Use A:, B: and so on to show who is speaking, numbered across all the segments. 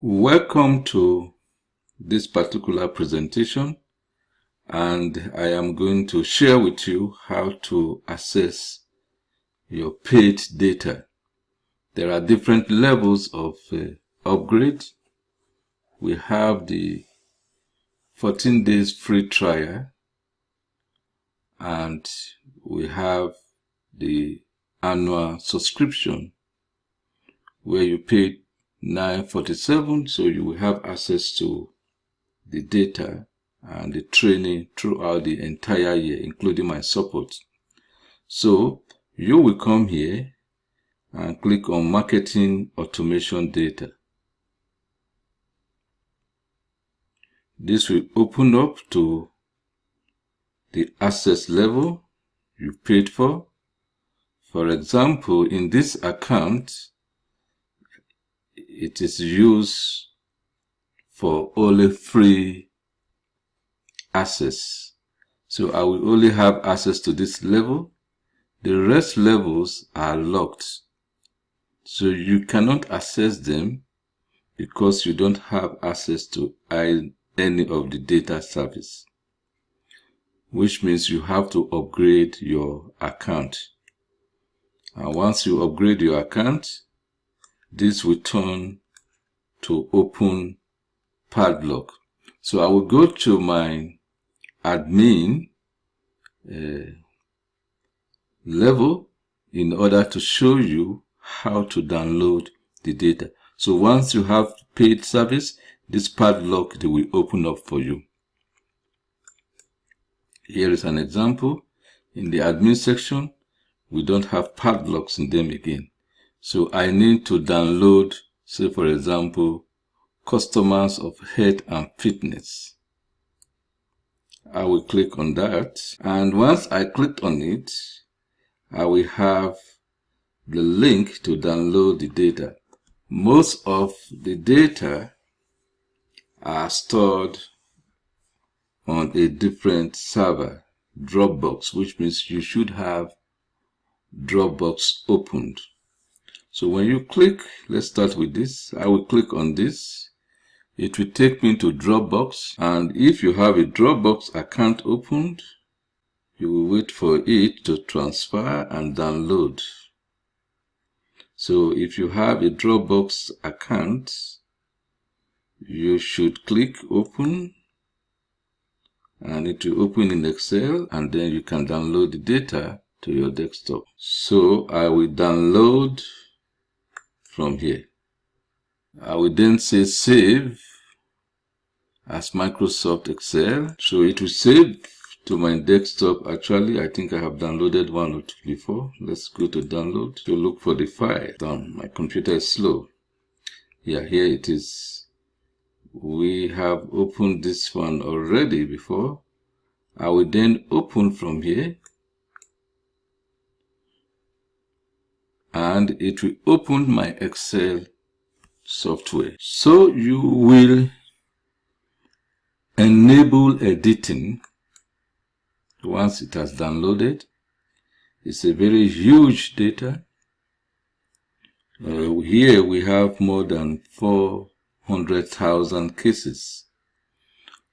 A: Welcome to this particular presentation, and I am going to share with you how to access your paid data. There are different levels of upgrade. We have the 14 days free trial, and we have the annual subscription where you pay $9.47, so you will have access to the data and the training throughout the entire year, including my support. So you will come here and click on Marketing Automation Data. This will open up to the access level you paid for. For example, in this account, it is used for only free access. So I will only have access to this level. The rest levels are locked. So you cannot access them because you don't have access to any of the data service, which means you have to upgrade your account. And once you upgrade your account, this will turn to open Padlock. So I will go to my admin level in order to show you how to download the data. So once you have paid service, this Padlock, they will open up for you. Here is an example. In the admin section, we don't have padlocks in them again. So I need to download, say for example, Customers of Health and Fitness. I will click on that, and once I click on it, I will have the link to download the data. Most of the data are stored on a different server, Dropbox, which means you should have Dropbox opened. So when you click, let's start with this. I will click on this. It will take me to Dropbox, and if you have a Dropbox account opened, you will wait for it to transfer and download. So if you have a Dropbox account, you should click open, and it will open in Excel, and then you can download the data to your desktop. So I will download from here. I will then say save as Microsoft Excel. So it will save to my desktop. Actually, I think I have downloaded one or two before. Let's go to download to look for the file. Done. My computer is slow. Yeah, here it is. We have opened this one already before. I will then open from here, and it will open my Excel software. So you will enable editing once it has downloaded. It's a very huge data. Here we have more than 400,000 cases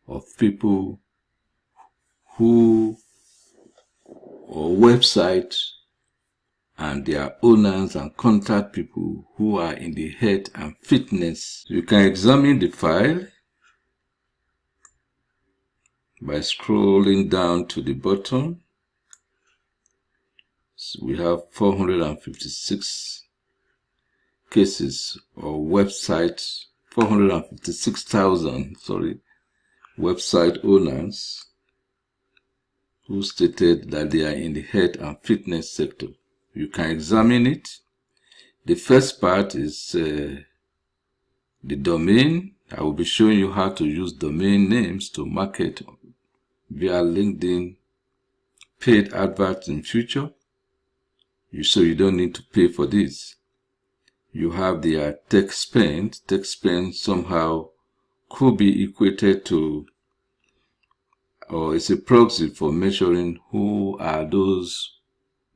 A: of people who, or websites and their owners and contact people who are in the health and fitness. You can examine the file by scrolling down to the bottom. So we have 456 cases or websites, 456,000, website owners who stated that they are in the health and fitness sector. You can examine it. The first part is the domain. I will be showing you how to use domain names to market via LinkedIn paid adverts in future. So you don't need to pay for this. You have the tech spend. Tech spend somehow could be equated to, or it's a proxy for measuring who are those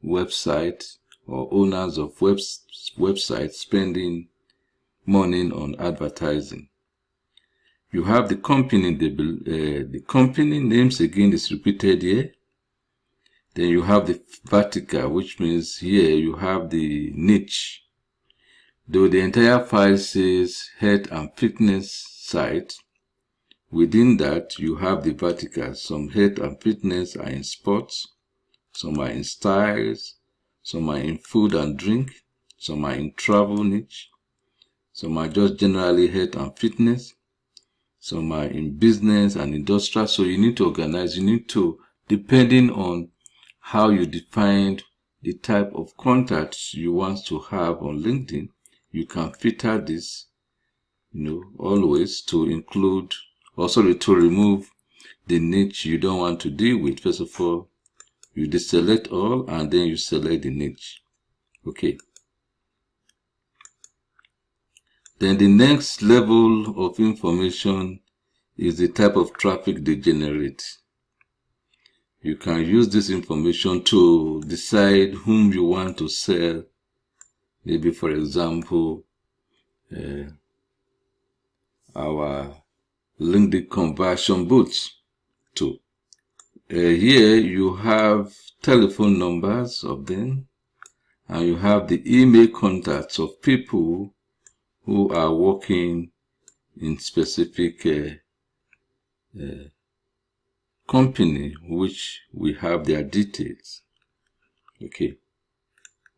A: websites or owners of websites spending money on advertising. You have the company, the company names again is repeated here. Then you have the vertical, which means here you have the niche. Though the entire file says health and fitness site, within that you have the vertical. Some health and fitness are in sports, some are in styles, some are in food and drink, some are in travel niche, some are just generally health and fitness, some are in business and industrial. So you need to organize, you need to, depending on how you defined the type of contacts you want to have on LinkedIn, you can filter this, always to include, also to remove the niche you don't want to deal with. First of all, you deselect all and then you select the niche. Okay. Then the next level of information is the type of traffic they generate. You can use this information to decide whom you want to sell. Maybe, for example, our LinkedIn conversion boots to. Here you have telephone numbers of them, and you have the email contacts of people who are working in specific company, which we have their details. Okay.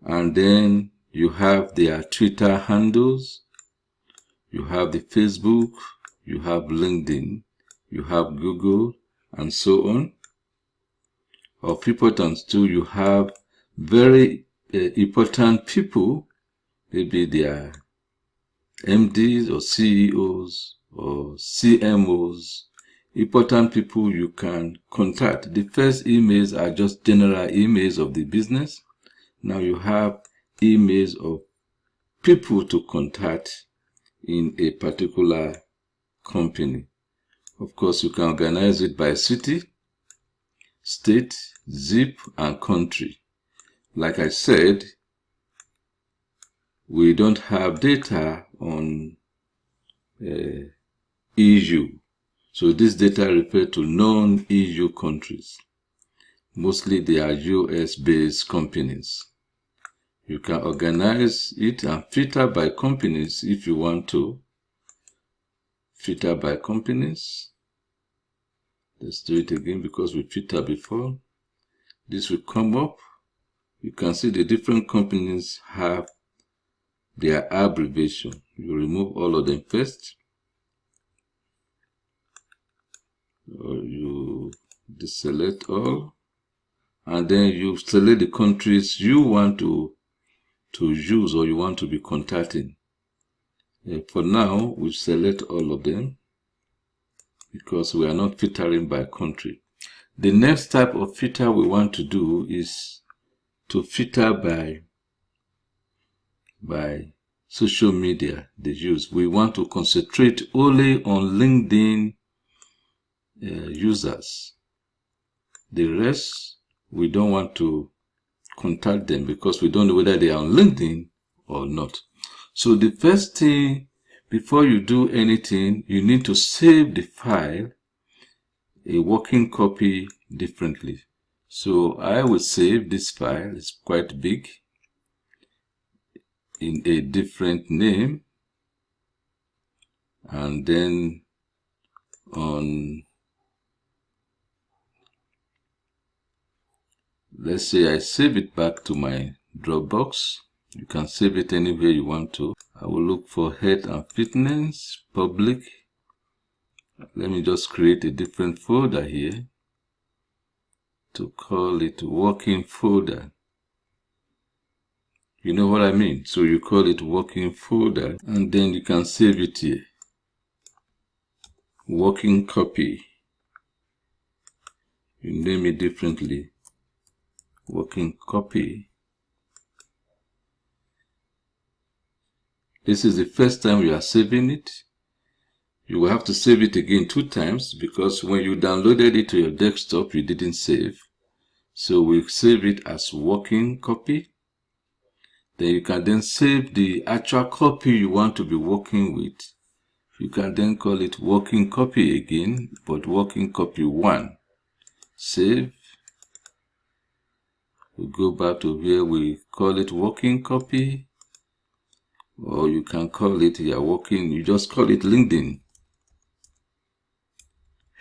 A: And then you have their Twitter handles, you have the Facebook, you have LinkedIn, you have Google, and so on. Of importance too, you have very important people, maybe they are MDs or CEOs or CMOs, important people you can contact. The first emails are just general emails of the business. Now you have emails of people to contact in a particular company. Of course, you can organize it by city, state, zip, and country. Like I said, we don't have data on EU. So this data refers to non-EU countries. Mostly they are US-based companies. You can organize it and filter by companies if you want to. Filter by companies. Let's do it again because we filtered before. This will come up. You can see the different companies have their abbreviation. You remove all of them first. Or you deselect all. And then you select the countries you want to use or you want to be contacting. For now, we select all of them because we are not filtering by country. The next type of filter we want to do is to filter by social media they use. We want to concentrate only on LinkedIn users. The rest, we don't want to contact them because we don't know whether they are on LinkedIn or not. So the first thing, before you do anything, you need to save the file, a working copy, differently. So I will save this file, it's quite big, in a different name, and then on, let's say I save it back to my Dropbox. You can save it anywhere you want to. I will look for health and fitness, public. Let me just create a different folder here to call it working folder. You know what I mean? So you call it working folder and then you can save it here. Working copy. You name it differently. Working copy. This is the first time we are saving it. You will have to save it again 2 times because when you downloaded it to your desktop, you didn't save. So we'll save it as working copy. Then you can then save the actual copy you want to be working with. You can then call it working copy again, but working copy 1. Save. We go back to where we call it working copy, or you can call it you just call it LinkedIn.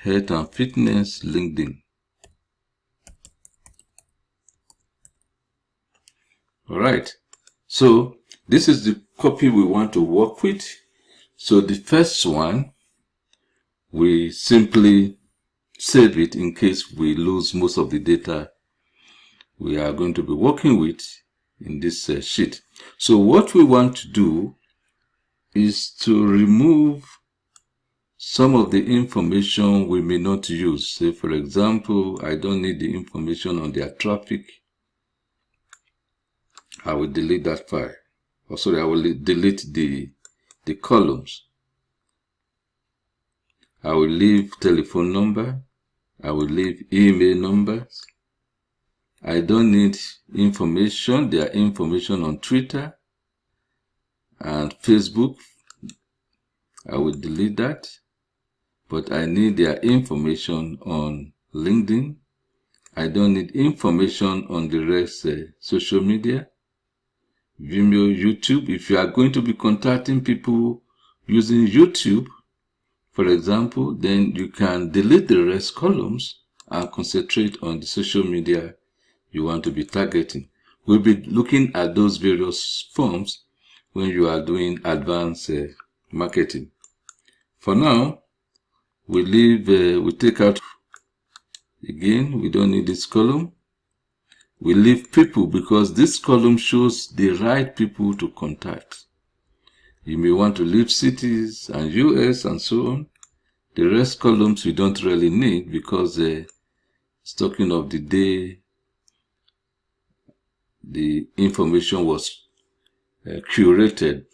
A: Health and Fitness LinkedIn. Alright, so this is the copy we want to work with. So the first one, we simply save it in case we lose most of the data we are going to be working with in this sheet. So what we want to do is to remove some of the information we may not use. Say, for example, I don't need the information on their traffic. I will delete that file. Oh, sorry, I will delete the columns. I will leave telephone number. I will leave email numbers. I don't need information, their information on Twitter and Facebook. I will delete that. But I need their information on LinkedIn. I don't need information on the rest social media. Vimeo, YouTube. If you are going to be contacting people using YouTube, for example, then you can delete the rest columns and concentrate on the social media you want to be targeting. We'll be looking at those various forms when you are doing advanced marketing. For now, we take out, again, we don't need this column. We leave people because this column shows the right people to contact. You may want to leave cities and US and so on. The rest columns we don't really need because it's talking of the day the information was curated.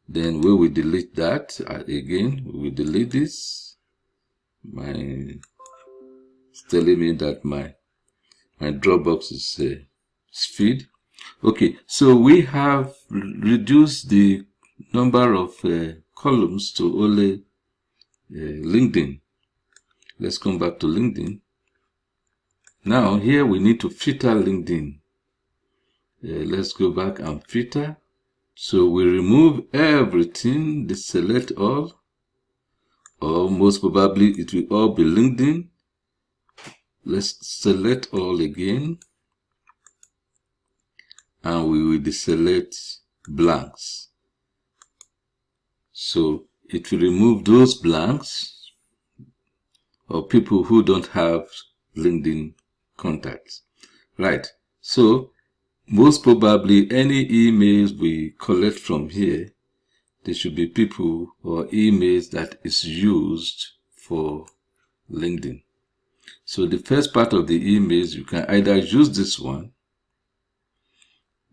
A: Then we will delete that. Again, we will delete this. It's telling me that my Dropbox is speed. Okay, so we have reduced the number of columns to only LinkedIn. Let's come back to LinkedIn. Now here we need to filter LinkedIn. Let's go back and filter. So we remove everything, deselect all, or most probably it will all be LinkedIn. Let's select all again, and we will deselect blanks. So it will remove those blanks or people who don't have LinkedIn contacts. Right, so most probably any emails we collect from here, there should be people or emails that is used for LinkedIn. So the first part of the emails, you can either use this one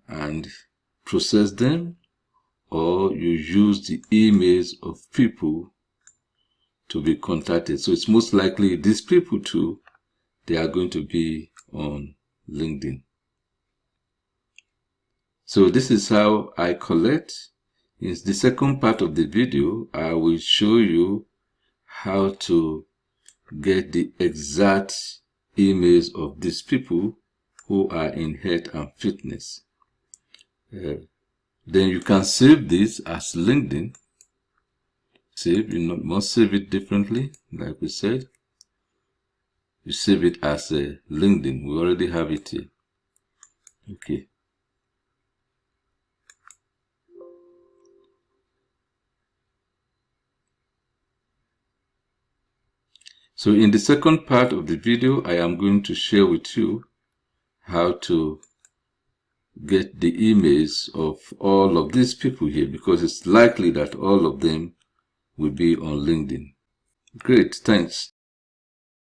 A: and process them, or you use the emails of people to be contacted. So it's most likely these people too, they are going to be on LinkedIn. So this is how I collect. In the second part of the video, I will show you how to get the exact emails of these people who are in health and fitness. Then you can save this as LinkedIn. Save, you must save it differently, like we said. You save it as a LinkedIn. We already have it here. Okay. So in the second part of the video, I am going to share with you how to get the emails of all of these people here, because it's likely that all of them will be on LinkedIn. Great, thanks.